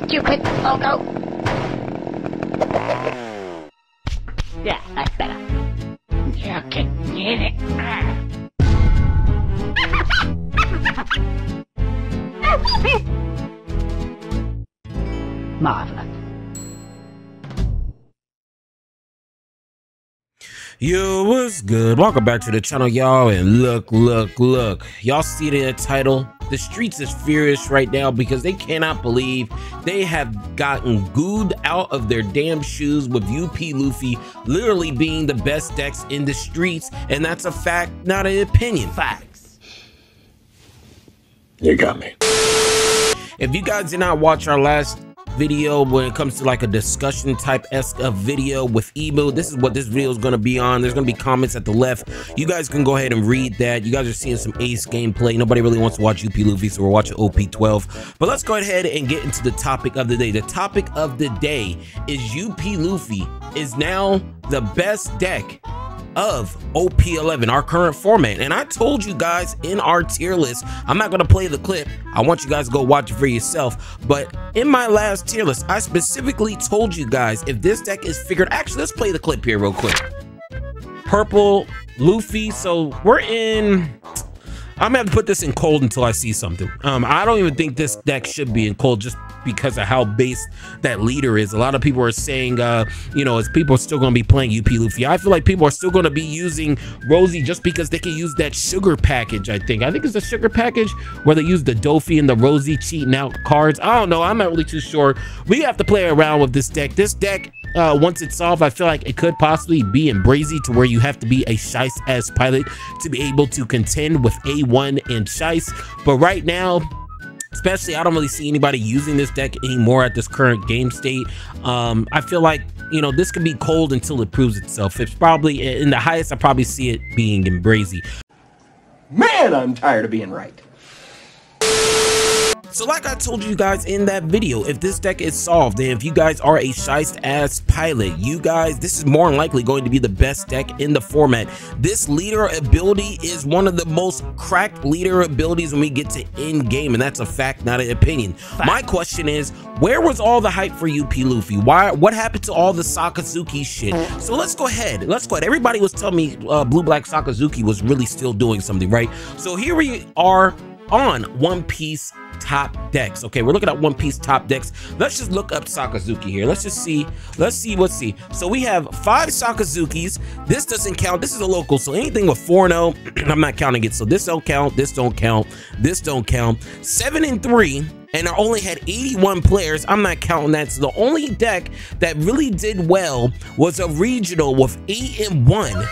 Stupid logo. Yeah, that's better. You can get it. Marvelous. Yo, what's good? Welcome back to the channel, y'all. And look. Y'all see the title? The streets is furious right now because they cannot believe they have gotten gooed out of their damn shoes with UP Luffy literally being the best decks in the streets. And that's a fact, not an opinion. Facts. You got me. If you guys did not watch our last video when it comes to like a discussion type-esque of video with Emo, this is what this video is going to be on. There's going to be comments at the left. You guys can go ahead and read that. You guys are seeing some ace gameplay. Nobody really wants to watch UP Luffy, so we're watching OP12. But let's go ahead and get into the topic of the day. The topic of the day is UP Luffy is now the best deck of OP11, our current format. And I told you guys in our tier list, I'm not gonna play the clip, I want you guys to go watch it for yourself, but in my last tier list I specifically told you guys if this deck is figured. Actually, let's play the clip here real quick. Purple Luffy. So we're in, I'm gonna have to put this in cold until I see something. I don't even think this deck should be in cold just because of how base that leader is. A lot of people are saying, you know, as people are still going to be playing UP Luffy. I feel like people are still going to be using Rosie just because they can use that sugar package. I think it's the sugar package where they use the Dofi and the Rosie cheating out cards. I don't know. I'm not really too sure. We have to play around with this deck. This deck, once it's solved, I feel like it could possibly be in Brazy to where you have to be a Shice as pilot to be able to contend with A1 and Shice. But right now, especially, I don't really see anybody using this deck anymore at this current game state. I feel like, you know, this could be cold until it proves itself. It's probably in the highest, I probably see it being in Brazy. Man, I'm tired of being right. So like I told you guys in that video, if this deck is solved, and if you guys are a Shice as pilot, you guys, this is more than likely going to be the best deck in the format. This leader ability is one of the most cracked leader abilities when we get to end game, and that's a fact, not an opinion. Fact. My question is, where was all the hype for UP Luffy? What happened to all the Sakazuki shit? So let's go ahead. Everybody was telling me Blue Black Sakazuki was really still doing something, right? So here we are on One Piece top decks. Okay, we're looking at One Piece top decks. Let's just look up Sakazuki here. Let's see. So we have 5 Sakazukis. This doesn't count. This is a local, so anything with 4-0, I'm not counting it. So this don't count, this don't count, this don't count. 7 and 3, and I only had 81 players. I'm not counting that. So the only deck that really did well was a regional with 8 and 1. 8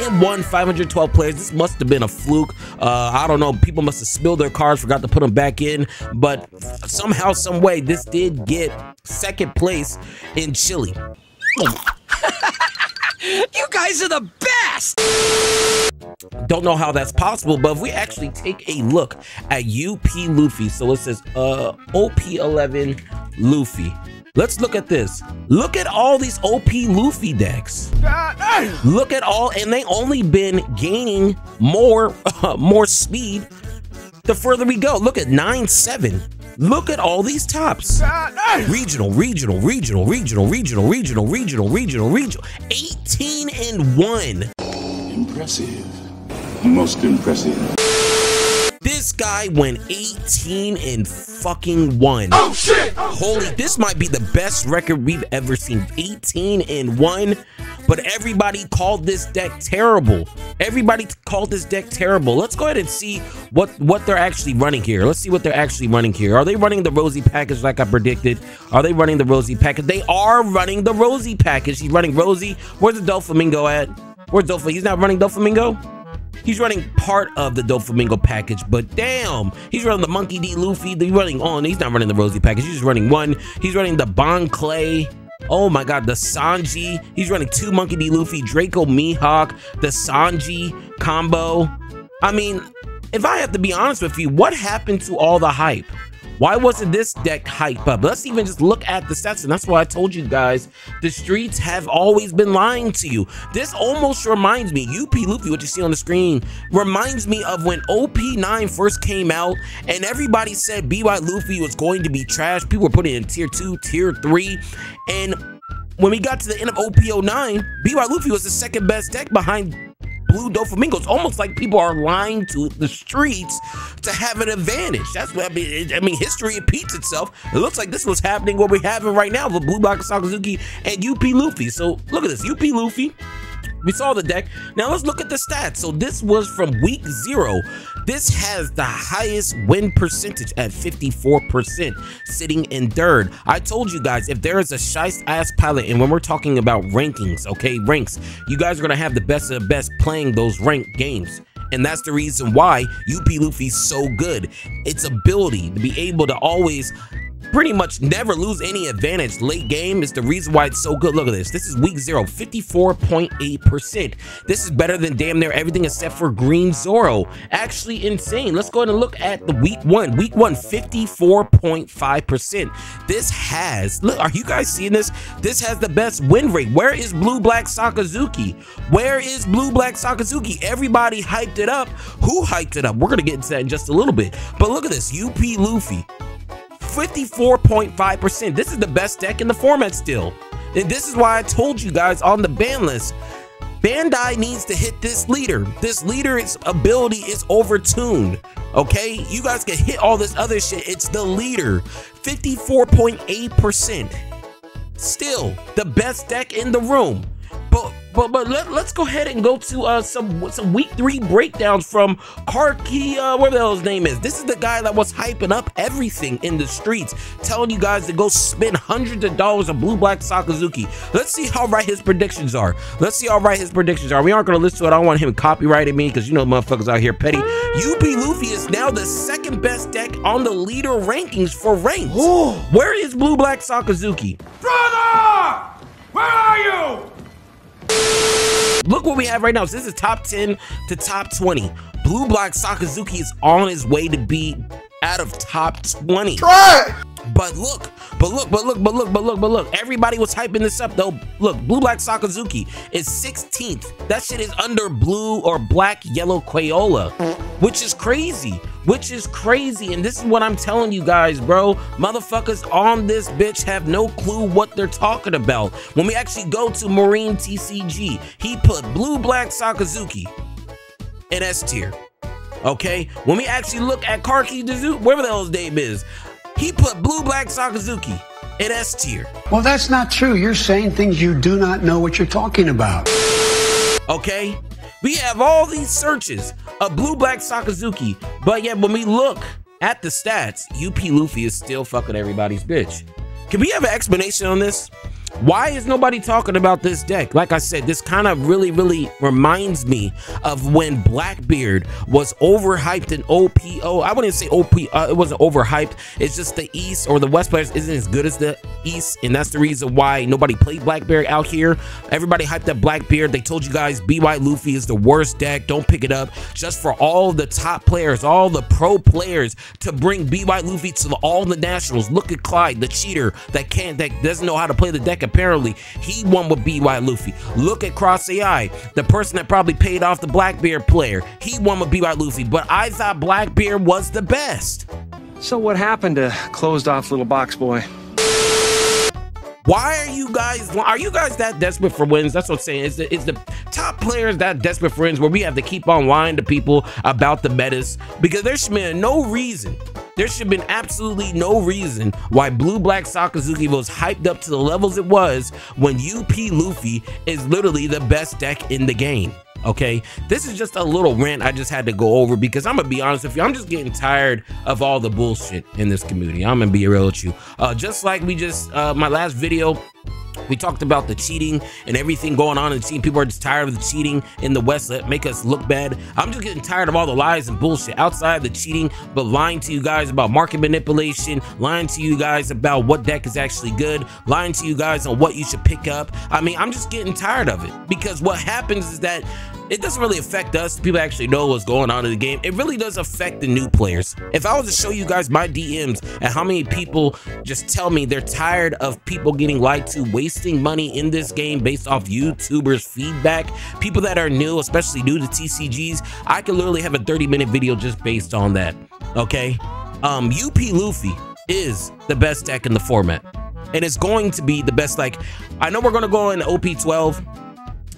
and 1, 512 players. This must have been a fluke. I don't know. People must have spilled their cards, forgot to put them back in. But somehow, some way, this did get 2nd place in Chile. You guys are the best! Don't know how that's possible, but if we actually take a look at UP Luffy, so it says OP11 Luffy. Let's look at this. Look at all these OP Luffy decks. Look at all, and they only been gaining more speed the further we go. Look at 9-7. Look at all these tops. Regional. 18 and 1. Impressive. Most impressive. This guy went 18 and fucking 1. Oh shit! Holy, this might be the best record we've ever seen. 18 and 1. But everybody called this deck terrible. Everybody called this deck terrible. Let's go ahead and see what they're actually running here. Let's see what they're actually running here. Are they running the Rosie package like I predicted? Are they running the Rosie package? They are running the Rosie package. He's running Rosie. Where's the Doflamingo at? Where's Doflamingo? He's not running Doflamingo? He's running part of the Doflamingo package, but damn, he's running the Monkey D. Luffy. He's running on. He's not running the Rosie package. He's just running one. He's running the Bon Clay. Oh my god, the Sanji. He's running 2 Monkey D. Luffy, Draco Mihawk, the Sanji combo. I mean, if I have to be honest with you, what happened to all the hype? Why wasn't this deck hype up? Let's even just look at the stats, and that's why I told you guys the streets have always been lying to you. This almost reminds me, UP Luffy, what you see on the screen, reminds me of when OP9 first came out, and everybody said BY Luffy was going to be trash. People were putting it in tier 2, tier 3, and when we got to the end of OP09, BY Luffy was the second best deck behind Blue Doflamingo. It's almost like people are lying to the streets to have an advantage. That's what I mean. History repeats itself. It looks like this was happening, what we're having right now with Blue Black Sakazuki and UP Luffy. So look at this, UP Luffy. We saw the deck. Now let's look at the stats. So this was from week 0. This has the highest win percentage at 54%, sitting in 3rd. I told you guys, if there is a shiest-ass pilot, and when we're talking about rankings, okay, ranks, you guys are gonna have the best of the best playing those ranked games. And that's the reason why UP Luffy's so good. Its ability to be able to always pretty much never lose any advantage late game is the reason why it's so good. Look at this. This is week 0, 54.8%. This is better than damn near everything except for Green Zoro. Actually insane. Let's go ahead and look at the week 1. Week 1, 54.5%. This has, look, are you guys seeing this? This has the best win rate. Where is Blue Black Sakazuki? Where is Blue Black Sakazuki? Everybody hyped it up. Who hyped it up? We're gonna get into that in just a little bit. But look at this, UP Luffy. 54.5%. This is the best deck in the format still. And this is why I told you guys on the ban list, Bandai needs to hit this leader. This leader's ability is overtuned. Okay? You guys can hit all this other shit. It's the leader. 54.8%. Still the best deck in the room. But let's go ahead and go to some week 3 breakdowns from Karki, whatever the hell his name is. This is the guy that was hyping up everything in the streets, telling you guys to go spend hundreds of dollars on Blue Black Sakazuki. Let's see how right his predictions are. Let's see how right his predictions are. We aren't gonna listen to it. I don't want him copyrighting me because you know motherfuckers out here petty. UP Luffy is now the 2nd best deck on the leader rankings for ranks. Where is Blue Black Sakazuki? Brother! Where are you? Look what we have right now. So this is top 10 to top 20. Blue Black Sakazuki is on his way to be out of top 20. Try it! But look. Everybody was hyping this up though. Look, Blue Black Sakazuki is 16th. That shit is under Blue or Black Yellow Crayola, which is crazy. And this is what I'm telling you guys, bro. Motherfuckers on this bitch have no clue what they're talking about. When we actually go to Marine TCG, he put Blue Black Sakazuki in S tier. Okay? When we actually look at Karki Dizu, whatever the hell his name is, he put Blue Black Sakazuki in S tier. Well, that's not true. You're saying things you do not know what you're talking about. Okay? We have all these searches of Blue Black Sakazuki, but yet when we look at the stats, UP Luffy is still fucking everybody's bitch. Can we have an explanation on this? Why is nobody talking about this deck? Like I said, this kind of really reminds me of when Blackbeard was overhyped in OPO. I wouldn't say OP, it wasn't overhyped. It's just the East or the West players isn't as good as the East, and that's the reason why nobody played Blackbeard out here. Everybody hyped up Blackbeard. They told you guys BY Luffy is the worst deck. Don't pick it up. Just for all the top players, all the pro players to bring BY Luffy to all the nationals. Look at Clyde, the cheater that doesn't know how to play the deck. Apparently, he won with BY Luffy. Look at Cross AI, the person that probably paid off the Blackbeard player. He won with BY Luffy, but I thought Blackbeard was the best. So what happened to closed off little box boy? Why are you guys that desperate for wins? That's what I'm saying. Is the top players that desperate for wins where we have to keep on lying to people about the metas? Because there should be no reason. There should have been absolutely no reason why Blue Black Sakazuki was hyped up to the levels it was when UP Luffy is literally the best deck in the game. Okay, this is just a little rant I just had to go over because I'm gonna be honest with you, I'm just getting tired of all the bullshit in this community. I'm gonna be real with you. Just like we just my last video, we talked about the cheating and everything going on in the team. People are just tired of the cheating in the West that make us look bad. I'm just getting tired of all the lies and bullshit outside the cheating, but lying to you guys about market manipulation, lying to you guys about what deck is actually good, lying to you guys on what you should pick up. I mean, I'm just getting tired of it because what happens is that it doesn't really affect us. People actually know what's going on in the game. It really does affect the new players. If I was to show you guys my DMs and how many people just tell me they're tired of people getting lied to, wasting money in this game based off YouTubers' feedback, people that are new, especially new to TCGs, I could literally have a 30-minute video just based on that. Okay, UP Luffy is the best deck in the format, and it's going to be the best. Like, I know we're going to go in OP12,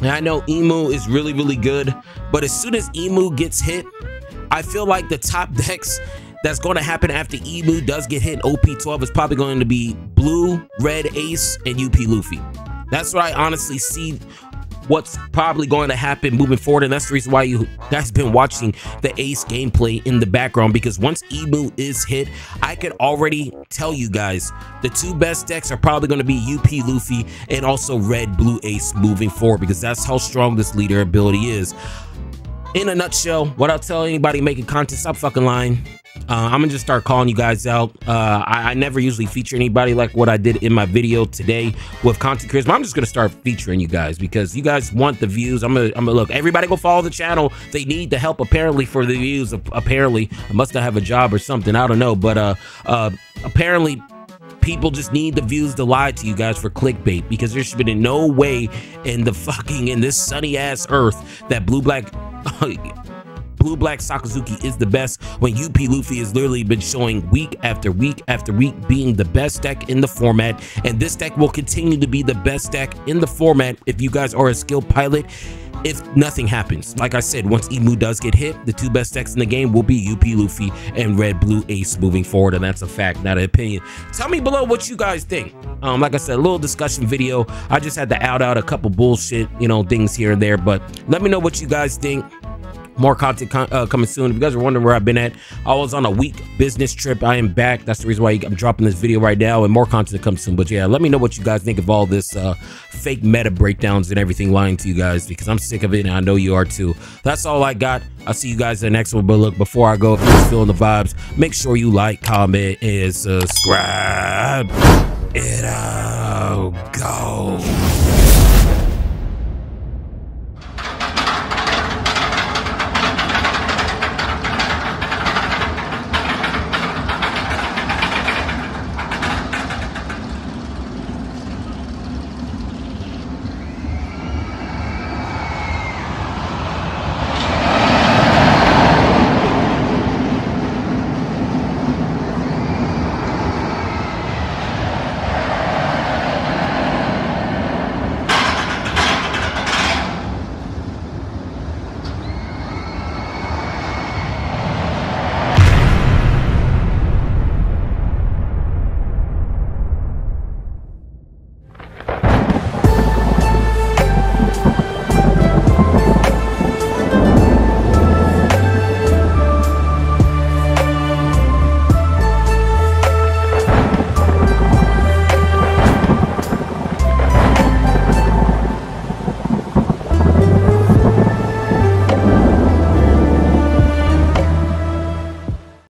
and I know Emu is really, really good, but as soon as Emu gets hit, I feel like the top decks that's going to happen after Emu does get hit in OP12 is probably going to be Blue, Red Ace, and UP Luffy. That's what I honestly see what's probably going to happen moving forward, and that's the reason why you guys been watching the Ace gameplay in the background, because once Emu is hit, I could already tell you guys the two best decks are probably going to be UP Luffy and also Red Blue Ace moving forward, because that's how strong this leader ability is. In a nutshell, what I'll tell anybody making content, stop fucking lying. I'm gonna just start calling you guys out. I never usually feature anybody like what I did in my video today with content creators, but I'm just gonna start featuring you guys because you guys want the views. I'm gonna look, everybody go follow the channel. They need the help apparently for the views. Apparently, I must not have a job or something, I don't know, but apparently people just need the views to lie to you guys for clickbait, because there should be no way in this sunny ass earth that Blue Black Sakazuki is the best when UP Luffy has literally been showing week after week after week being the best deck in the format, and this deck will continue to be the best deck in the format if you guys are a skilled pilot. If nothing happens, like I said, once Emu does get hit, the two best decks in the game will be UP Luffy and Red Blue Ace moving forward, and that's a fact, not an opinion. Tell me below what you guys think. Like I said, a little discussion video. I just had to out a couple bullshit, things here and there, but let me know what you guys think. More content coming soon. If you guys are wondering where I've been at, I was on a week business trip. I am back. That's the reason why I'm dropping this video right now, and more content comes soon. But yeah, let me know what you guys think of all this fake meta breakdowns and everything lying to you guys, because I'm sick of it, and I know you are too. That's all I got. I'll see you guys in the next one. But look, before I go, if you're feeling the vibes, make sure you like, comment, and subscribe. And go.